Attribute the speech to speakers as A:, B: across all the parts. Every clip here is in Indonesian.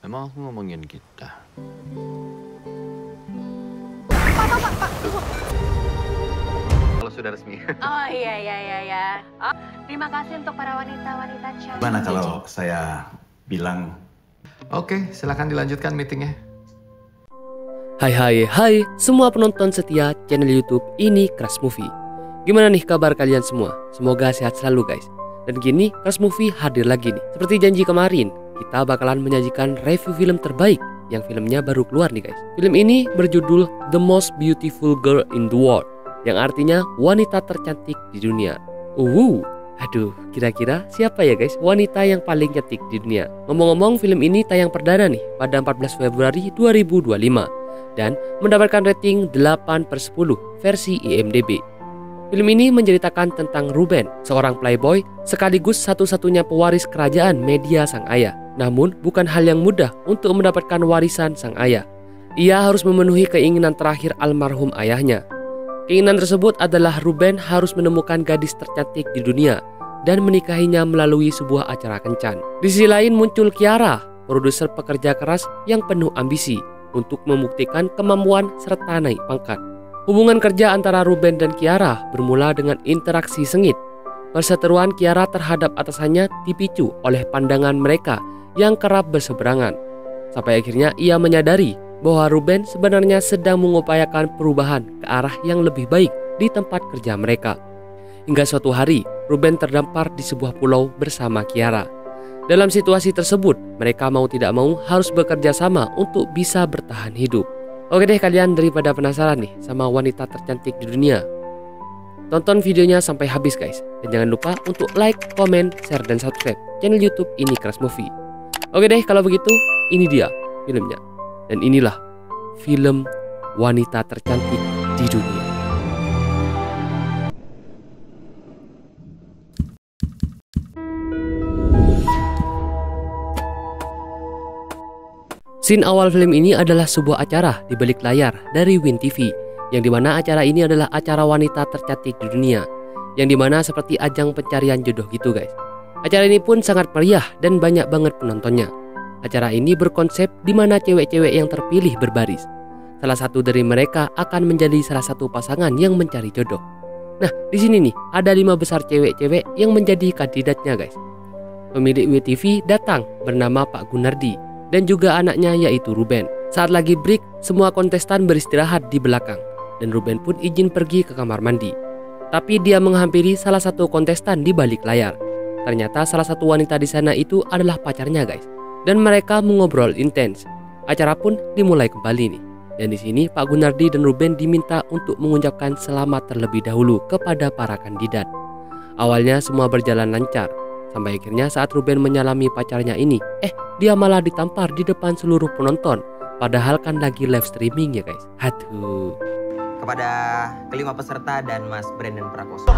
A: Emang aku ngomongin kita?
B: Pak.
A: Kalau sudah resmi.
B: Oh iya. Oh, terima kasih untuk para wanita-wanita cantik.
C: Gimana kalau saya bilang?
A: Oke, silakan dilanjutkan meetingnya.
D: Hai semua penonton setia channel YouTube ini Crush Movie. Gimana nih kabar kalian semua? Semoga sehat selalu guys. Dan gini Crush Movie hadir lagi nih. Seperti janji kemarin, kita bakalan menyajikan review film terbaik yang filmnya baru keluar nih guys. Film ini berjudul The Most Beautiful Girl in the World, yang artinya wanita tercantik di dunia. Aduh, kira-kira siapa ya guys wanita yang paling cantik di dunia? Ngomong-ngomong, film ini tayang perdana nih pada 14 Februari 2025 dan mendapatkan rating 8/10 versi IMDb. Film ini menceritakan tentang Ruben, seorang playboy sekaligus satu-satunya pewaris kerajaan media sang ayah. Namun bukan hal yang mudah untuk mendapatkan warisan sang ayah. Ia harus memenuhi keinginan terakhir almarhum ayahnya. Keinginan tersebut adalah Ruben harus menemukan gadis tercantik di dunia dan menikahinya melalui sebuah acara kencan. Di sisi lain muncul Kiara, produser pekerja keras yang penuh ambisi untuk membuktikan kemampuan serta naik pangkat. Hubungan kerja antara Ruben dan Kiara bermula dengan interaksi sengit. Perseteruan Kiara terhadap atasannya dipicu oleh pandangan mereka yang kerap berseberangan. Sampai akhirnya ia menyadari bahwa Ruben sebenarnya sedang mengupayakan perubahan ke arah yang lebih baik di tempat kerja mereka. Hingga suatu hari, Ruben terdampar di sebuah pulau bersama Kiara. Dalam situasi tersebut, mereka mau tidak mau harus bekerja sama untuk bisa bertahan hidup. Oke deh kalian, daripada penasaran nih sama wanita tercantik di dunia, tonton videonya sampai habis guys. Dan jangan lupa untuk like, komen, share, dan subscribe channel YouTube ini Crush Movie. Oke deh kalau begitu, ini dia filmnya. Dan inilah film wanita tercantik di dunia. Scene awal film ini adalah sebuah acara di balik layar dari Win TV, yang dimana acara ini adalah acara wanita tercantik di dunia, yang dimana seperti ajang pencarian jodoh gitu guys. Acara ini pun sangat meriah dan banyak banget penontonnya. Acara ini berkonsep di mana cewek-cewek yang terpilih berbaris. Salah satu dari mereka akan menjadi salah satu pasangan yang mencari jodoh. Nah, di sini nih ada 5 besar cewek-cewek yang menjadi kandidatnya guys. Pemilik WTV datang bernama Pak Gunardi dan juga anaknya yaitu Ruben. Saat lagi break, semua kontestan beristirahat di belakang dan Ruben pun izin pergi ke kamar mandi. Tapi dia menghampiri salah satu kontestan di balik layar. Ternyata salah satu wanita di sana itu adalah pacarnya guys. Dan mereka mengobrol intens. Acara pun dimulai kembali nih. Dan di sini Pak Gunardi dan Ruben diminta untuk mengucapkan selamat terlebih dahulu kepada para kandidat. Awalnya semua berjalan lancar, sampai akhirnya saat Ruben menyalami pacarnya ini, dia malah ditampar di depan seluruh penonton. Padahal kan lagi live streaming ya guys. Aduh.
E: Kepada kelima peserta dan Mas Brandon Prakoso.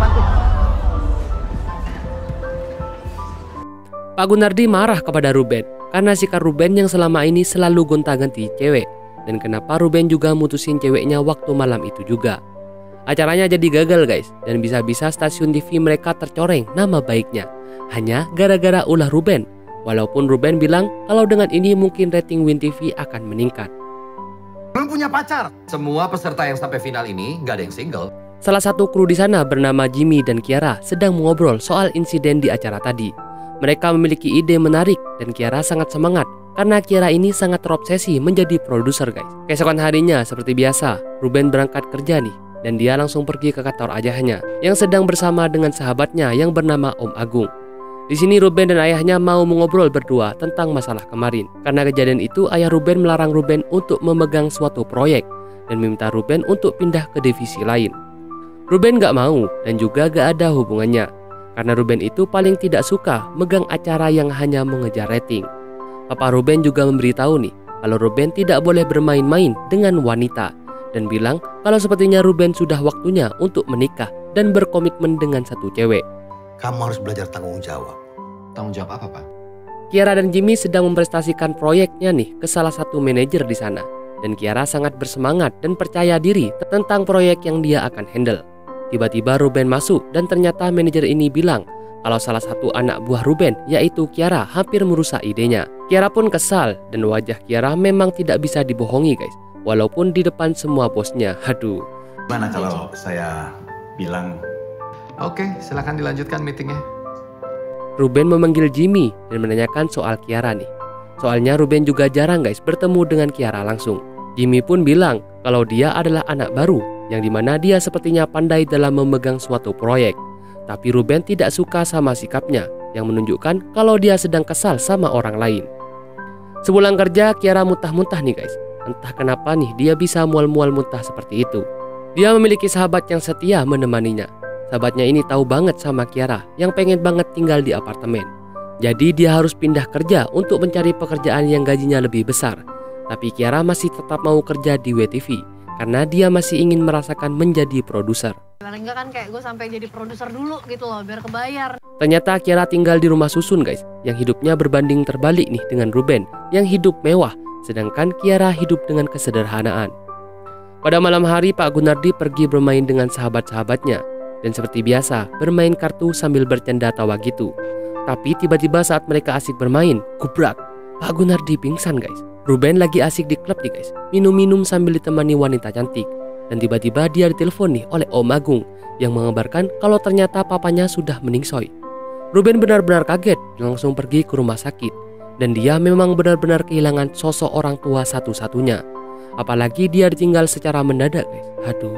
D: Pak Gunardi marah kepada Ruben karena sikap Ruben yang selama ini selalu gonta-ganti cewek, dan kenapa Ruben juga mutusin ceweknya waktu malam itu juga. Acaranya jadi gagal guys, dan bisa-bisa stasiun TV mereka tercoreng nama baiknya hanya gara-gara ulah Ruben. Walaupun Ruben bilang kalau dengan ini mungkin rating Win TV akan meningkat.
C: Belum punya pacar. Semua peserta yang sampai final ini gak ada yang single.
D: Salah satu kru di sana bernama Jimmy dan Kiara sedang mengobrol soal insiden di acara tadi. Mereka memiliki ide menarik dan Kiara sangat semangat karena Kiara ini sangat terobsesi menjadi produser guys. Keesokan harinya seperti biasa, Ruben berangkat kerja nih dan dia langsung pergi ke kantor ayahnya yang sedang bersama dengan sahabatnya yang bernama Om Agung. Di sini Ruben dan ayahnya mau mengobrol berdua tentang masalah kemarin. Karena kejadian itu, ayah Ruben melarang Ruben untuk memegang suatu proyek dan meminta Ruben untuk pindah ke divisi lain. Ruben gak mau dan juga gak ada hubungannya, karena Ruben itu paling tidak suka megang acara yang hanya mengejar rating. Papa Ruben juga memberitahu nih kalau Ruben tidak boleh bermain-main dengan wanita dan bilang kalau sepertinya Ruben sudah waktunya untuk menikah dan berkomitmen dengan satu cewek.
C: Kamu harus belajar tanggung jawab.
A: Tanggung jawab apa, Pak?
D: Kiara dan Jimmy sedang mempresentasikan proyeknya nih ke salah satu manajer di sana. Dan Kiara sangat bersemangat dan percaya diri tentang proyek yang dia akan handle. Tiba-tiba Ruben masuk dan ternyata manajer ini bilang kalau salah satu anak buah Ruben, yaitu Kiara, hampir merusak idenya. Kiara pun kesal dan wajah Kiara memang tidak bisa dibohongi guys, walaupun di depan semua bosnya. Aduh.
F: Gimana kalau saya bilang?
A: Oke, silakan dilanjutkan meetingnya.
D: Ruben memanggil Jimmy dan menanyakan soal Kiara nih. Soalnya Ruben juga jarang guys bertemu dengan Kiara langsung. Jimmy pun bilang kalau dia adalah anak baru, yang dimana dia sepertinya pandai dalam memegang suatu proyek. Tapi Ruben tidak suka sama sikapnya, yang menunjukkan kalau dia sedang kesal sama orang lain. Sepulang kerja, Kiara muntah-muntah nih guys. Entah kenapa nih dia bisa mual-mual muntah seperti itu. Dia memiliki sahabat yang setia menemaninya. Sahabatnya ini tahu banget sama Kiara yang pengen banget tinggal di apartemen. Jadi dia harus pindah kerja untuk mencari pekerjaan yang gajinya lebih besar. Tapi Kiara masih tetap mau kerja di WTV karena dia masih ingin merasakan menjadi produser.
B: Paling enggak kan kayak gue sampai jadi produser dulu gitu loh, biar kebayar.
D: Ternyata Kiara tinggal di rumah susun guys, yang hidupnya berbanding terbalik nih dengan Ruben yang hidup mewah, sedangkan Kiara hidup dengan kesederhanaan. Pada malam hari Pak Gunardi pergi bermain dengan sahabat-sahabatnya dan seperti biasa bermain kartu sambil bercanda tawa gitu. Tapi tiba-tiba saat mereka asik bermain, gubrak, Pak Gunardi pingsan guys. Ruben lagi asik di klub nih guys, minum-minum sambil ditemani wanita cantik. Dan tiba-tiba dia ditelepon nih oleh Om Agung yang mengabarkan kalau ternyata papanya sudah meningsoi. Ruben benar-benar kaget dan langsung pergi ke rumah sakit. Dan dia memang benar-benar kehilangan sosok orang tua satu-satunya. Apalagi dia ditinggal secara mendadak guys. Aduh.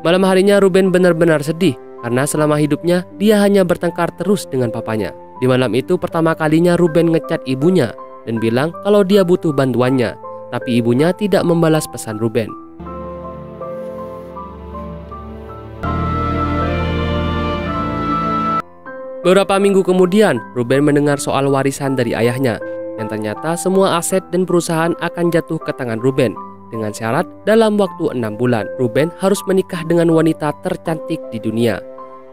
D: Malam harinya Ruben benar-benar sedih karena selama hidupnya dia hanya bertengkar terus dengan papanya. Di malam itu pertama kalinya Ruben ngechat ibunya dan bilang kalau dia butuh bantuannya. Tapi ibunya tidak membalas pesan Ruben. Beberapa minggu kemudian, Ruben mendengar soal warisan dari ayahnya, yang ternyata semua aset dan perusahaan akan jatuh ke tangan Ruben, dengan syarat dalam waktu 6 bulan, Ruben harus menikah dengan wanita tercantik di dunia.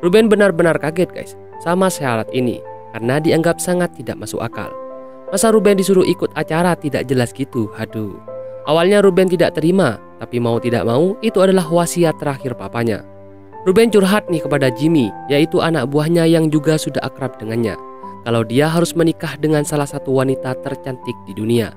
D: Ruben benar-benar kaget guys, sama syarat ini, karena dianggap sangat tidak masuk akal. Masa Ruben disuruh ikut acara tidak jelas gitu, aduh. Awalnya Ruben tidak terima, tapi mau tidak mau, itu adalah wasiat terakhir papanya. Ruben curhat nih kepada Jimmy, yaitu anak buahnya yang juga sudah akrab dengannya, kalau dia harus menikah dengan salah satu wanita tercantik di dunia.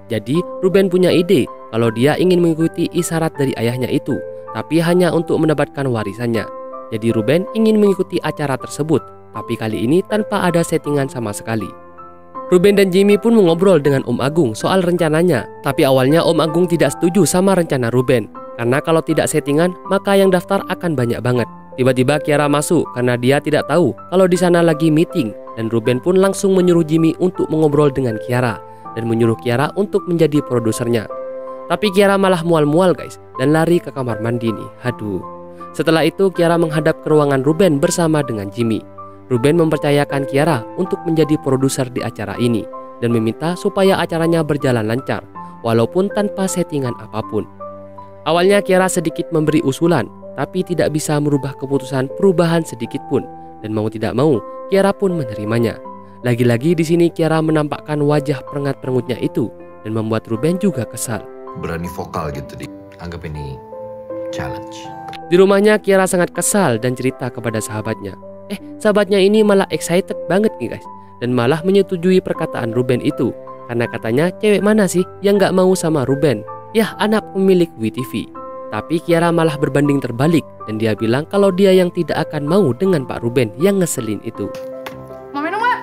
D: Jadi Ruben punya ide kalau dia ingin mengikuti isyarat dari ayahnya itu, tapi hanya untuk mendapatkan warisannya. Jadi Ruben ingin mengikuti acara tersebut, tapi kali ini tanpa ada settingan sama sekali. Ruben dan Jimmy pun mengobrol dengan Om Agung soal rencananya, tapi awalnya Om Agung tidak setuju sama rencana Ruben. Karena kalau tidak settingan, maka yang daftar akan banyak banget. Tiba-tiba Kiara masuk karena dia tidak tahu kalau di sana lagi meeting, dan Ruben pun langsung menyuruh Jimmy untuk mengobrol dengan Kiara dan menyuruh Kiara untuk menjadi produsernya. Tapi Kiara malah mual-mual guys dan lari ke kamar mandi nih. Aduh. Setelah itu Kiara menghadap ke ruangan Ruben bersama dengan Jimmy. Ruben mempercayakan Kiara untuk menjadi produser di acara ini dan meminta supaya acaranya berjalan lancar walaupun tanpa settingan apapun. Awalnya Kiara sedikit memberi usulan, tapi tidak bisa merubah keputusan perubahan sedikit pun. Dan mau tidak mau, Kiara pun menerimanya. Lagi-lagi di sini Kiara menampakkan wajah perengat-perengutnya itu dan membuat Ruben juga kesal.
C: Berani vokal gitu,
A: Anggap ini challenge.
D: Di rumahnya Kiara sangat kesal dan cerita kepada sahabatnya. Sahabatnya ini malah excited banget nih guys, dan malah menyetujui perkataan Ruben itu. Karena katanya cewek mana sih yang gak mau sama Ruben? Yah, anak pemilik WTV. Tapi Kiara malah berbanding terbalik dan dia bilang kalau dia yang tidak akan mau dengan Pak Ruben yang ngeselin itu.
B: Mau minum gak?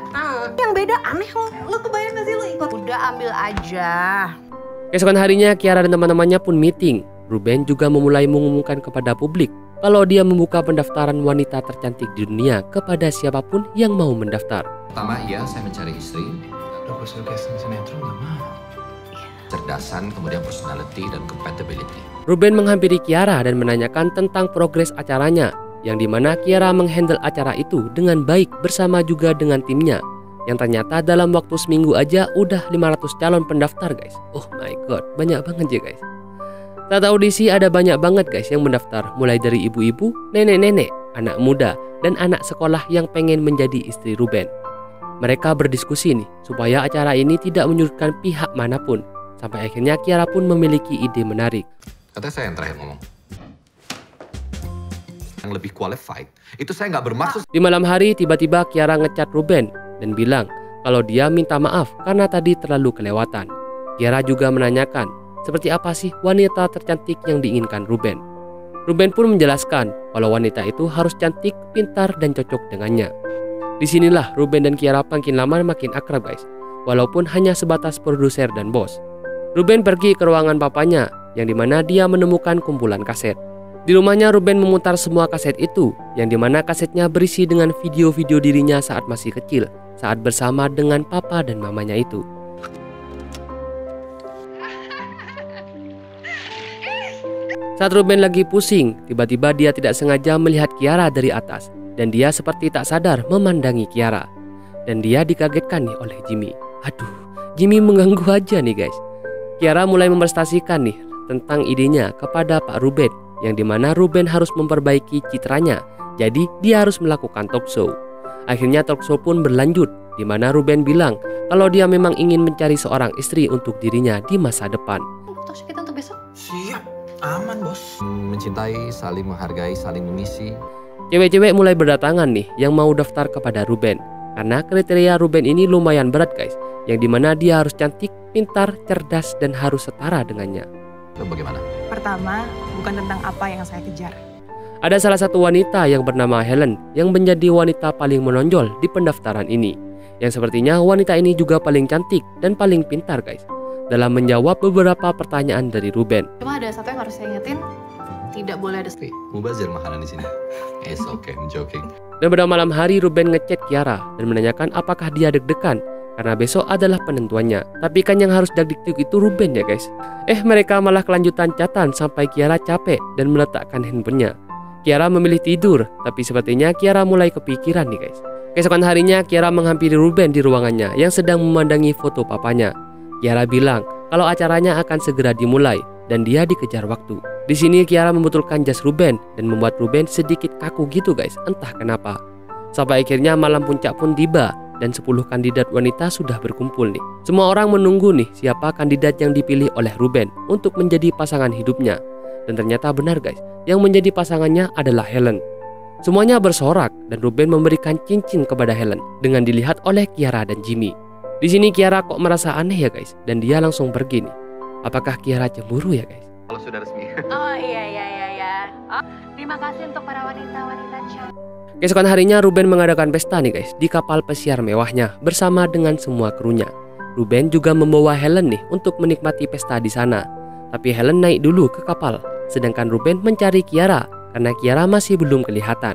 B: Yang beda aneh lo kebayang gak sih lo ikut? Udah ambil aja.
D: Keesokan harinya Kiara dan teman-temannya pun meeting. Ruben juga memulai mengumumkan kepada publik kalau dia membuka pendaftaran wanita tercantik di dunia kepada siapapun yang mau mendaftar.
C: Pertama, iya, saya mencari istri.
A: Aduh, gue suruh casting sinetron gak mau.
C: Cerdasan, kemudian personality dan compatibility.
D: Ruben menghampiri Kiara dan menanyakan tentang progres acaranya, yang dimana Kiara menghandle acara itu dengan baik bersama juga dengan timnya, yang ternyata dalam waktu seminggu aja udah 500 calon pendaftar guys. Oh my god, banyak banget ya guys. Saat audisi ada banyak banget guys yang mendaftar, mulai dari ibu-ibu, nenek-nenek, anak muda, dan anak sekolah yang pengen menjadi istri Ruben. Mereka berdiskusi nih, supaya acara ini tidak menyurutkan pihak manapun. Sampai akhirnya Kiara pun memiliki ide menarik.
C: Katanya saya yang terakhir ngomong. yang lebih qualified. Itu saya nggak bermaksud.
D: Di malam hari tiba-tiba Kiara ngechat Ruben dan bilang kalau dia minta maaf karena tadi terlalu kelewatan. Kiara juga menanyakan seperti apa sih wanita tercantik yang diinginkan Ruben. Ruben pun menjelaskan kalau wanita itu harus cantik, pintar, dan cocok dengannya. Disinilah Ruben dan Kiara makin lama makin akrab guys, walaupun hanya sebatas produser dan bos. Ruben pergi ke ruangan papanya yang dimana dia menemukan kumpulan kaset. Di rumahnya Ruben memutar semua kaset itu, yang dimana kasetnya berisi dengan video-video dirinya saat masih kecil, saat bersama dengan papa dan mamanya itu. Saat Ruben lagi pusing, tiba-tiba dia tidak sengaja melihat Kiara dari atas, dan dia seperti tak sadar memandangi Kiara. Dan dia dikagetkan nih oleh Jimmy. Aduh, Jimmy mengganggu aja nih guys. Kiara mulai mempresentasikan nih tentang idenya kepada Pak Ruben, yang dimana Ruben harus memperbaiki citranya, jadi dia harus melakukan talk show. Akhirnya talk show pun berlanjut, di mana Ruben bilang kalau dia memang ingin mencari seorang istri untuk dirinya di masa depan.
B: Foto kita untuk besok.
F: Siap, aman bos.
A: Mencintai, saling menghargai, saling mengisi.
D: Cewek-cewek mulai berdatangan nih yang mau daftar kepada Ruben, karena kriteria Ruben ini lumayan berat guys, yang dimana dia harus cantik, pintar, cerdas, dan harus setara dengannya.
A: Lo bagaimana?
G: Pertama, bukan tentang apa yang saya kejar.
D: Ada salah satu wanita yang bernama Helen yang menjadi wanita paling menonjol di pendaftaran ini, yang sepertinya wanita ini juga paling cantik dan paling pintar guys dalam menjawab beberapa pertanyaan dari Ruben.
B: Cuma ada satu yang harus saya ingetin, tidak boleh ada.
A: Mubazir makanan di sini. It's okay, I'm joking.
D: Dan pada malam hari Ruben ngechat Kiara dan menanyakan apakah dia deg-degan karena besok adalah penentuannya. Tapi kan yang harus deg-deg itu Ruben ya guys. Mereka malah kelanjutan chatan sampai Kiara capek dan meletakkan handphonenya. Kiara memilih tidur, tapi sepertinya Kiara mulai kepikiran nih guys. Keesokan harinya Kiara menghampiri Ruben di ruangannya yang sedang memandangi foto papanya. Kiara bilang kalau acaranya akan segera dimulai dan dia dikejar waktu. Di sini Kiara membetulkan jas Ruben dan membuat Ruben sedikit kaku gitu guys, entah kenapa. Sampai akhirnya malam puncak pun tiba dan 10 kandidat wanita sudah berkumpul nih. Semua orang menunggu nih siapa kandidat yang dipilih oleh Ruben untuk menjadi pasangan hidupnya. Dan ternyata benar guys, yang menjadi pasangannya adalah Helen. Semuanya bersorak dan Ruben memberikan cincin kepada Helen dengan dilihat oleh Kiara dan Jimmy. Di sini Kiara kok merasa aneh ya guys, dan dia langsung pergi nih. Apakah Kiara cemburu ya guys?
A: Kalau sudah resmi.
B: Oh iya. Oh, terima kasih untuk para wanita-wanita cantik.
D: Keesokan harinya Ruben mengadakan pesta nih guys di kapal pesiar mewahnya bersama dengan semua krunya. Ruben juga membawa Helen nih untuk menikmati pesta di sana. Tapi Helen naik dulu ke kapal, sedangkan Ruben mencari Kiara karena Kiara masih belum kelihatan.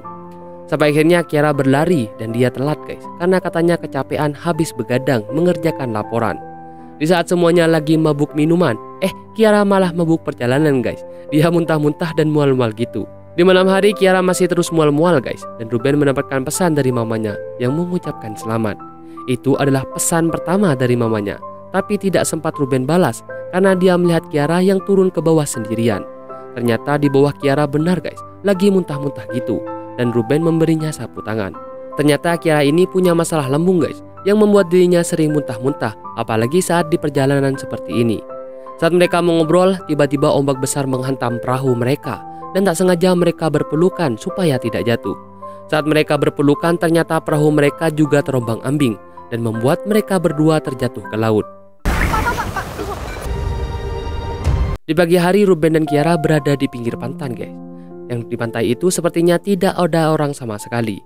D: Sampai akhirnya Kiara berlari dan dia telat guys, karena katanya kecapean habis begadang mengerjakan laporan. Di saat semuanya lagi mabuk minuman, Kiara malah mabuk perjalanan guys. Dia muntah-muntah dan mual-mual gitu. Di malam hari Kiara masih terus mual-mual guys, dan Ruben mendapatkan pesan dari mamanya yang mengucapkan selamat. Itu adalah pesan pertama dari mamanya, tapi tidak sempat Ruben balas karena dia melihat Kiara yang turun ke bawah sendirian. Ternyata di bawah Kiara benar guys, lagi muntah-muntah gitu, dan Ruben memberinya sapu tangan. Ternyata Kiara ini punya masalah lambung guys, yang membuat dirinya sering muntah-muntah, apalagi saat di perjalanan seperti ini. Saat mereka mengobrol, tiba-tiba ombak besar menghantam perahu mereka, dan tak sengaja mereka berpelukan supaya tidak jatuh. Saat mereka berpelukan, ternyata perahu mereka juga terombang-ambing, dan membuat mereka berdua terjatuh ke laut. Di pagi hari Ruben dan Kiara berada di pinggir pantai guys. Yang di pantai itu sepertinya tidak ada orang sama sekali.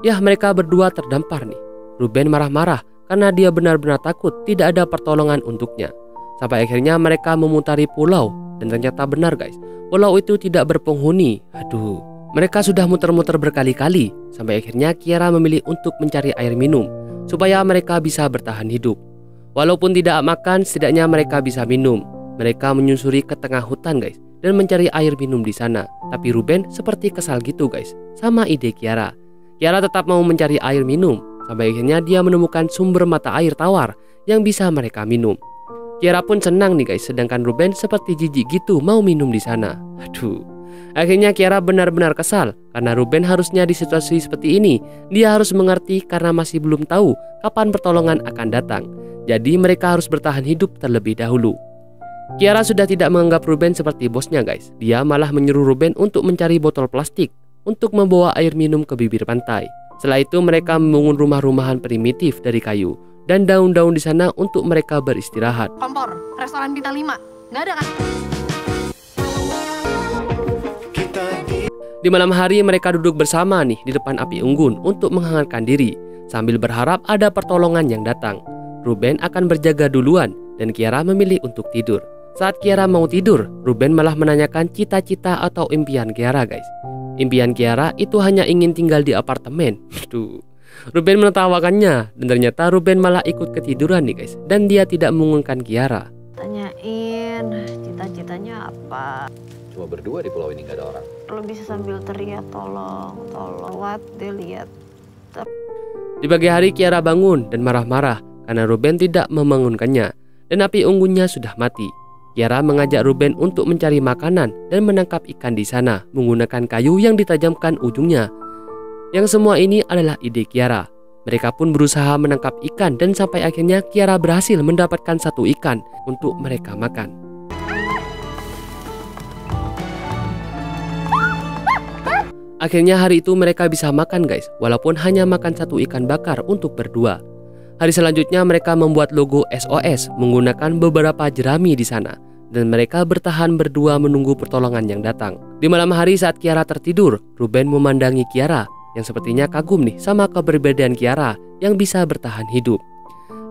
D: Ya, mereka berdua terdampar nih. Ruben marah-marah karena dia benar-benar takut tidak ada pertolongan untuknya. Sampai akhirnya mereka memutari pulau, dan ternyata benar guys, pulau itu tidak berpenghuni. Aduh, mereka sudah muter-muter berkali-kali. Sampai akhirnya Kiara memilih untuk mencari air minum supaya mereka bisa bertahan hidup. Walaupun tidak makan, setidaknya mereka bisa minum. Mereka menyusuri ke tengah hutan guys dan mencari air minum di sana. Tapi Ruben seperti kesal gitu guys sama ide Kiara. Kiara tetap mau mencari air minum. Sampai akhirnya dia menemukan sumber mata air tawar yang bisa mereka minum. Kiara pun senang nih guys, sedangkan Ruben seperti jijik gitu mau minum di sana. Aduh. Akhirnya Kiara benar-benar kesal karena Ruben harusnya di situasi seperti ini dia harus mengerti karena masih belum tahu kapan pertolongan akan datang. Jadi mereka harus bertahan hidup terlebih dahulu. Kiara sudah tidak menganggap Ruben seperti bosnya guys. Dia malah menyuruh Ruben untuk mencari botol plastik untuk membawa air minum ke bibir pantai. Setelah itu mereka membangun rumah-rumahan primitif dari kayu dan daun-daun di sana untuk mereka beristirahat.
B: Kompor, restoran bintang 5. Nggak ada kan?
D: Di malam hari mereka duduk bersama nih di depan api unggun untuk menghangatkan diri sambil berharap ada pertolongan yang datang. Ruben akan berjaga duluan dan Kiara memilih untuk tidur. Saat Kiara mau tidur, Ruben malah menanyakan cita-cita atau impian Kiara, guys. Impian Kiara itu hanya ingin tinggal di apartemen. Tuh. Ruben menertawakannya dan ternyata Ruben malah ikut ketiduran nih, guys. Dan dia tidak mengungkapkan Kiara.
B: Tanyain cita-citanya apa?
A: Cuma berdua di pulau ini, gak ada orang.
B: Lo bisa sambil teriak tolong, what dia lihat.
D: Di pagi hari Kiara bangun dan marah-marah karena Ruben tidak membangunkannya dan api unggunnya sudah mati. Kiara mengajak Ruben untuk mencari makanan dan menangkap ikan di sana menggunakan kayu yang ditajamkan ujungnya. Yang semua ini adalah ide Kiara. Mereka pun berusaha menangkap ikan dan sampai akhirnya Kiara berhasil mendapatkan satu ikan untuk mereka makan. Akhirnya hari itu mereka bisa makan, guys, walaupun hanya makan satu ikan bakar untuk berdua. Hari selanjutnya mereka membuat logo SOS menggunakan beberapa jerami di sana dan mereka bertahan berdua menunggu pertolongan yang datang. Di malam hari saat Kiara tertidur, Ruben memandangi Kiara yang sepertinya kagum nih sama keberbedaan Kiara yang bisa bertahan hidup.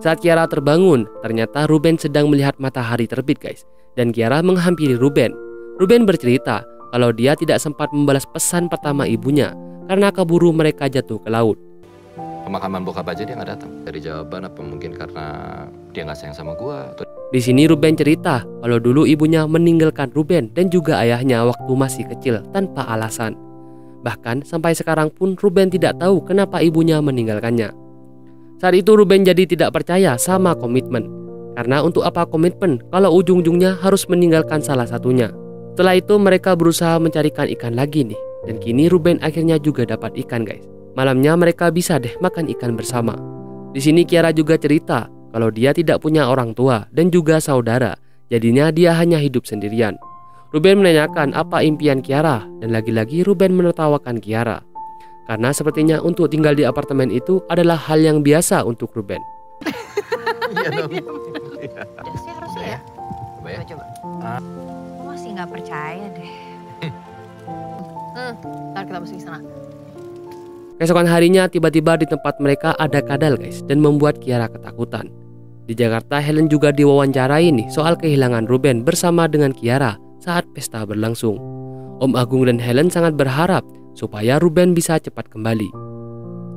D: Saat Kiara terbangun, ternyata Ruben sedang melihat matahari terbit, guys, dan Kiara menghampiri Ruben. Ruben bercerita kalau dia tidak sempat membalas pesan pertama ibunya karena keburu mereka jatuh ke laut.
A: Pemakaman bokap aja dia nggak datang. Dari jawaban apa mungkin karena dia nggak sayang sama gua atau...
D: Di sini Ruben cerita kalau dulu ibunya meninggalkan Ruben dan juga ayahnya waktu masih kecil tanpa alasan. Bahkan sampai sekarang pun Ruben tidak tahu kenapa ibunya meninggalkannya. Saat itu Ruben jadi tidak percaya sama komitmen. Karena untuk apa komitmen kalau ujung-ujungnya harus meninggalkan salah satunya. Setelah itu mereka berusaha mencarikan ikan lagi nih. Dan kini Ruben akhirnya juga dapat ikan, guys. Malamnya mereka bisa deh makan ikan bersama. Di sini Kiara juga cerita kalau dia tidak punya orang tua dan juga saudara. Jadinya dia hanya hidup sendirian. Ruben menanyakan apa impian Kiara dan lagi-lagi Ruben menertawakan Kiara. Karena sepertinya untuk tinggal di apartemen itu adalah hal yang biasa untuk Ruben.
A: Iya dong.
B: Dasnya harusnya ya. Coba. Gue masih nggak percaya deh. Ntar kita masukin sana.
D: Keesokan harinya tiba-tiba di tempat mereka ada kadal, guys, dan membuat Kiara ketakutan. Di Jakarta Helen juga diwawancarai nih soal kehilangan Ruben bersama dengan Kiara saat pesta berlangsung. Om Agung dan Helen sangat berharap supaya Ruben bisa cepat kembali.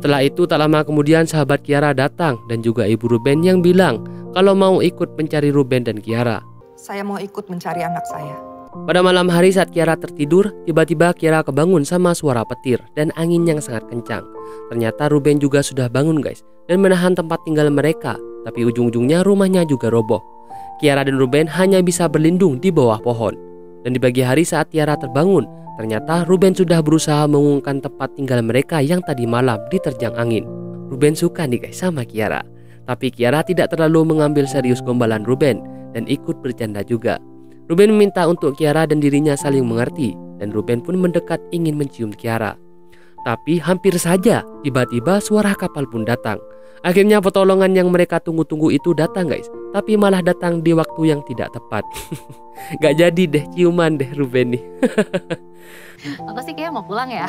D: Setelah itu tak lama kemudian sahabat Kiara datang dan juga ibu Ruben yang bilang kalau mau ikut mencari Ruben dan Kiara.
G: Saya mau ikut mencari anak saya.
D: Pada malam hari saat Kiara tertidur, tiba-tiba Kiara kebangun sama suara petir dan angin yang sangat kencang. Ternyata Ruben juga sudah bangun, guys, dan menahan tempat tinggal mereka, tapi ujung-ujungnya rumahnya juga roboh. Kiara dan Ruben hanya bisa berlindung di bawah pohon. Dan di pagi hari saat Kiara terbangun, ternyata Ruben sudah berusaha mengungkapkan tempat tinggal mereka yang tadi malam diterjang angin. Ruben suka nih, guys, sama Kiara. Tapi Kiara tidak terlalu mengambil serius gombalan Ruben dan ikut bercanda juga. Ruben meminta untuk Kiara dan dirinya saling mengerti dan Ruben pun mendekat ingin mencium Kiara. Tapi hampir saja tiba-tiba suara kapal pun datang. Akhirnya pertolongan yang mereka tunggu-tunggu itu datang, guys, tapi malah datang di waktu yang tidak tepat. Gak jadi deh ciuman deh Ruben nih.
B: Aku sih kayak mau pulang ya.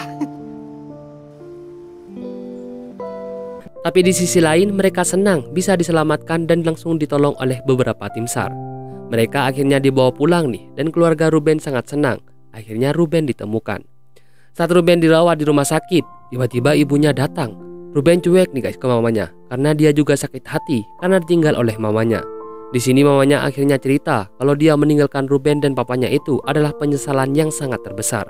D: Tapi di sisi lain mereka senang bisa diselamatkan dan langsung ditolong oleh beberapa tim SAR. Mereka akhirnya dibawa pulang nih dan keluarga Ruben sangat senang. Akhirnya Ruben ditemukan. Saat Ruben dirawat di rumah sakit, tiba-tiba ibunya datang. Ruben cuek nih, guys, ke mamanya karena dia juga sakit hati karena ditinggal oleh mamanya. Di sini mamanya akhirnya cerita kalau dia meninggalkan Ruben dan papanya itu adalah penyesalan yang sangat terbesar.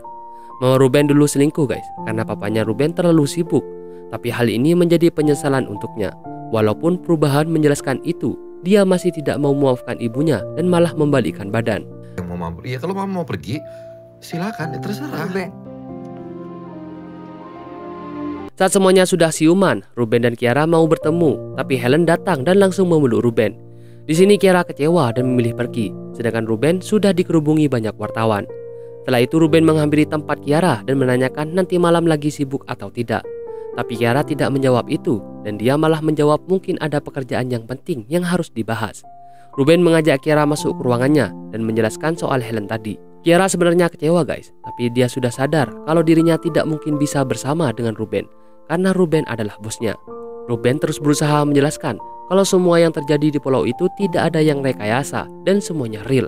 D: Mama Ruben dulu selingkuh, guys, karena papanya Ruben terlalu sibuk. Tapi hal ini menjadi penyesalan untuknya. Walaupun perubahan menjelaskan itu, dia masih tidak mau memaafkan ibunya dan malah membalikkan badan.
C: Iya, kalau mama mau pergi, silakan, ya terserah.
G: Ruben.
D: Saat semuanya sudah siuman, Ruben dan Kiara mau bertemu, tapi Helen datang dan langsung memeluk Ruben. Di sini Kiara kecewa dan memilih pergi, sedangkan Ruben sudah dikerubungi banyak wartawan. Setelah itu Ruben menghampiri tempat Kiara dan menanyakan nanti malam lagi sibuk atau tidak. Tapi Kiara tidak menjawab itu dan dia malah menjawab mungkin ada pekerjaan yang penting yang harus dibahas. Ruben mengajak Kiara masuk ke ruangannya dan menjelaskan soal Helen tadi. Kiara sebenarnya kecewa guys, tapi dia sudah sadar kalau dirinya tidak mungkin bisa bersama dengan Ruben karena Ruben adalah bosnya. Ruben terus berusaha menjelaskan kalau semua yang terjadi di pulau itu tidak ada yang rekayasa dan semuanya real.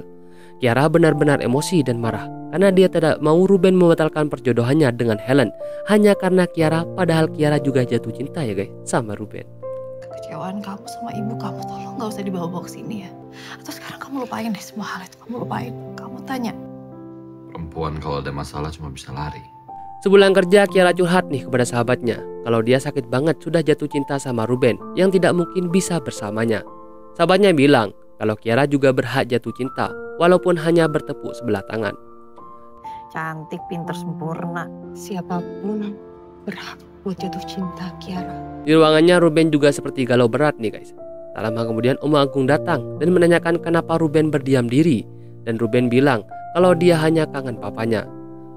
D: Kiara benar-benar emosi dan marah karena dia tidak mau Ruben membatalkan perjodohannya dengan Helen hanya karena Kiara, padahal Kiara juga jatuh cinta ya guys sama Ruben.
G: Kekecewaan kamu sama ibu kamu tolong gak usah dibawa-bawa ke sini ya. Atau sekarang kamu lupain deh semua hal itu, kamu lupain. Kamu tanya.
C: Perempuan kalau ada masalah cuma bisa lari.
D: Sebulan kerja Kiara curhat nih kepada sahabatnya kalau dia sakit banget sudah jatuh cinta sama Ruben yang tidak mungkin bisa bersamanya. Sahabatnya bilang kalau Kiara juga berhak jatuh cinta walaupun hanya bertepuk sebelah tangan.
B: Cantik, pinter, sempurna.
G: Siapapun berhak buat jatuh cinta Kiara.
D: Di ruangannya Ruben juga seperti galau berat nih guys. Tak lama kemudian Om Agung datang dan menanyakan kenapa Ruben berdiam diri. Dan Ruben bilang kalau dia hanya kangen papanya.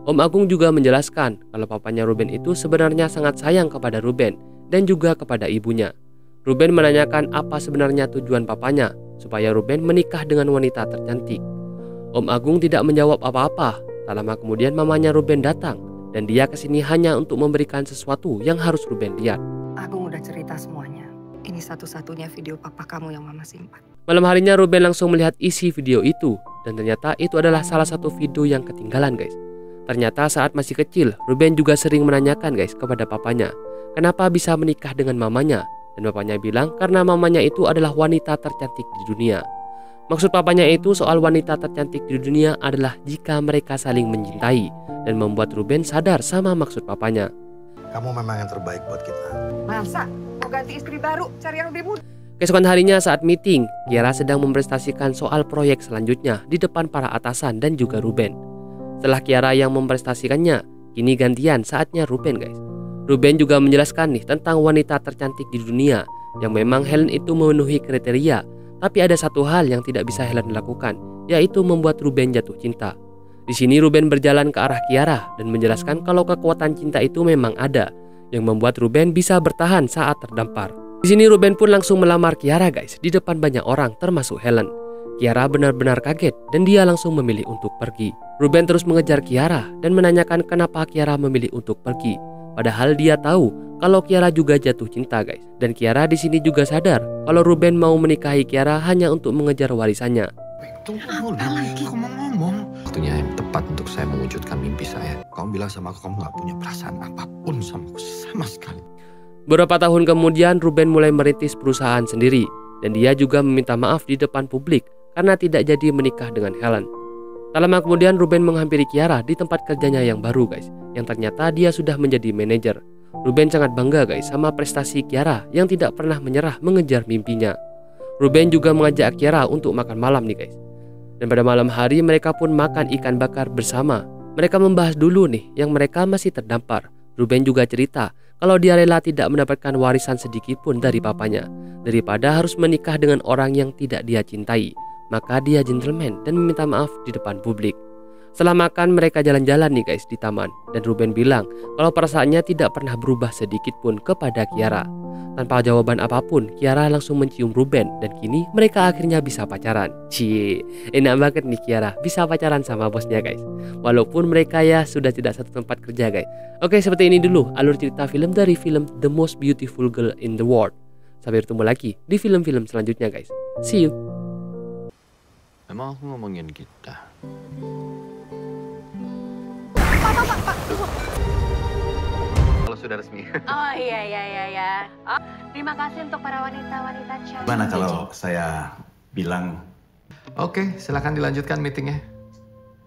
D: Om Agung juga menjelaskan kalau papanya Ruben itu sebenarnya sangat sayang kepada Ruben dan juga kepada ibunya. Ruben menanyakan apa sebenarnya tujuan papanya supaya Ruben menikah dengan wanita tercantik. Om Agung tidak menjawab apa-apa. Tak lama kemudian mamanya Ruben datang dan dia kesini hanya untuk memberikan sesuatu yang harus Ruben lihat.
G: Agung udah cerita semuanya. Ini satu-satunya video papa kamu yang mama simpan.
D: Malam harinya Ruben langsung melihat isi video itu dan ternyata itu adalah salah satu video yang ketinggalan guys. Ternyata saat masih kecil Ruben juga sering menanyakan guys kepada papanya kenapa bisa menikah dengan mamanya. Dan bapaknya bilang karena mamanya itu adalah wanita tercantik di dunia. Maksud papanya itu soal wanita tercantik di dunia adalah jika mereka saling mencintai dan membuat Ruben sadar sama maksud papanya.
F: Kamu memang yang terbaik buat kita.
G: Masa? Mau ganti istri baru? Cari yang lebih muda?
D: Keesokan harinya saat meeting, Kiara sedang mempresentasikan soal proyek selanjutnya di depan para atasan dan juga Ruben. Setelah Kiara yang mempresentasikannya, kini gantian saatnya Ruben guys. Ruben juga menjelaskan nih tentang wanita tercantik di dunia yang memang Helen itu memenuhi kriteria, tapi ada satu hal yang tidak bisa Helen lakukan, yaitu membuat Ruben jatuh cinta. Di sini Ruben berjalan ke arah Kiara dan menjelaskan kalau kekuatan cinta itu memang ada, yang membuat Ruben bisa bertahan saat terdampar. Di sini Ruben pun langsung melamar Kiara guys di depan banyak orang termasuk Helen. Kiara benar-benar kaget dan dia langsung memilih untuk pergi. Ruben terus mengejar Kiara dan menanyakan kenapa Kiara memilih untuk pergi. Padahal dia tahu kalau Kiara juga jatuh cinta guys. Dan Kiara di sini juga sadar kalau Ruben mau menikahi Kiara hanya untuk mengejar warisannya.
F: Tunggu lagi, kamu ngomong.
C: Waktunya yang tepat untuk saya mewujudkan mimpi saya. Kamu bilang sama aku kamu gak punya perasaan apapun sama aku sama sekali.
D: Beberapa tahun kemudian Ruben mulai merintis perusahaan sendiri. Dan dia juga meminta maaf di depan publik karena tidak jadi menikah dengan Helen. Tak lama kemudian Ruben menghampiri Kiara di tempat kerjanya yang baru guys. Yang ternyata dia sudah menjadi manajer. Ruben sangat bangga guys sama prestasi Kiara yang tidak pernah menyerah mengejar mimpinya. Ruben juga mengajak Kiara untuk makan malam nih guys. Dan pada malam hari mereka pun makan ikan bakar bersama. Mereka membahas dulu nih yang mereka masih terdampar. Ruben juga cerita kalau dia rela tidak mendapatkan warisan sedikit pun dari papanya daripada harus menikah dengan orang yang tidak dia cintai. Maka dia gentleman dan meminta maaf di depan publik. Setelah makan mereka jalan-jalan nih guys di taman. Dan Ruben bilang kalau perasaannya tidak pernah berubah sedikit pun kepada Kiara. Tanpa jawaban apapun Kiara langsung mencium Ruben. Dan kini mereka akhirnya bisa pacaran. Cie, enak banget nih Kiara bisa pacaran sama bosnya guys. Walaupun mereka ya sudah tidak satu tempat kerja guys. Oke, seperti ini dulu alur cerita film dari film The Most Beautiful Girl in the World. Sampai bertemu lagi di film-film selanjutnya guys. See you.
A: Emang aku ngomongin kita.
C: Kalau sudah resmi.
B: Oh iya. Oh, terima kasih untuk para wanita-wanita cantik.
F: Gimana kalau saya bilang
C: Oke, silakan dilanjutkan meetingnya.